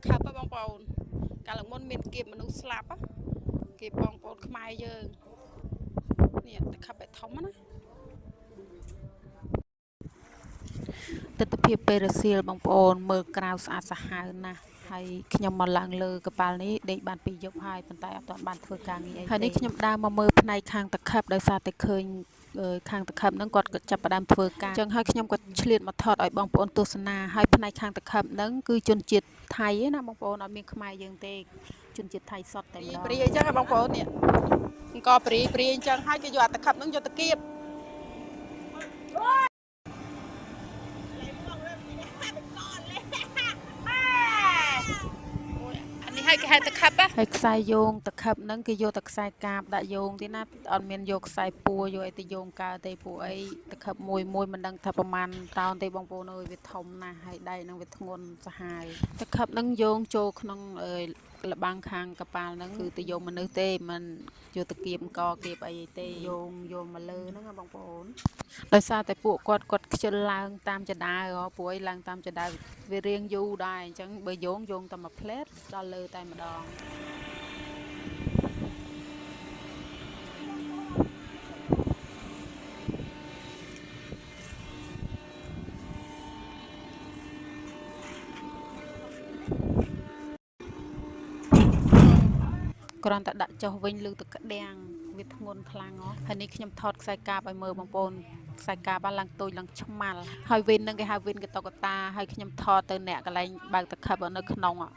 ขับไปบางปอนการหลังมนเมียนเก็บมนุษย์สลับเก็บบางปอนขมายเยอะเนี่ยแต่ขับไปท้องมันนะទិដ្ឋភាពពេលរសៀលបងប្អូនមើលក្រៅស្អាតសាហាវណាស់ហើយខ្ញុំមកឡើងលើកប៉ាល់នេះដេកបាន2យប់ហើយប៉ុន្តែអត់ទាន់បានធ្វើការងារអីហើយនេះខ្ញុំដើរមកមើលផ្នែកខាងតខិបដោយសារតែឃើញខាងតខិបហ្នឹងគាត់ចាប់ផ្ដើមធ្វើការអញ្ចឹងហើយខ្ញុំក៏ឆ្លៀតមកថតឲ្យបងប្អូនទស្សនាហើយផ្នែកខាងតខិបហ្នឹងគឺជនជាតិថៃណាបងប្អូនអត់មានខ្មែរយើងទេជនជាតិថៃសុទ្ធតែម្ដងព្រីអញ្ចឹងបងប្អូននេះអង្គព្រីអញ្ចឹងហើយគេយកអាតខិបហ្នឹងយកទៅគៀបហើយគេហៅតខិបហើយខ្សែយោងតខិបហ្នឹងគេយកតែខ្សែកាបដាក់យោងទេណាអត់មានយកខ្សែពួរយកអីទៅយោងកើទេពួកអីតខិបមួយមិនដឹងថាប្រមាណតោនទេបងប្អូនអើយវាធំណាស់ហើយដៃហ្នឹងវាធ្ងន់សាហាវតខិបហ្នឹងយោងចូលក្នុងលបាំងខាងកប៉ាល់ហ្នឹងគឺទៅយកមនុស្សទេមិនយកទៅគៀបអង្គគៀបអីទេយោងមកលើហ្នឹងបងប្អូនដោយសារតែពួកគាត់ខ្ជិលឡើងតាមចដាពួកអីឡើងតាមចដាវារៀងយូរដែរអញ្ចឹងបើយោងតែមួយផ្លែតដល់លើតែម្ដងគ្រាន់តែដាក់ចុះវិញលើទឹកក្តាំងវាធ្ងន់ខ្លាំងហ៎ហើយនេះខ្ញុំថតខ្សែកាបឲ្យមើលបងប្អូនខ្សែកាបឡើងតូចឡើងឆ្មាល់ហើយវិញនឹងគេហៅវិញកតុកតាហើយខ្ញុំថតទៅអ្នកកន្លែងបើកតខិបនៅក្នុង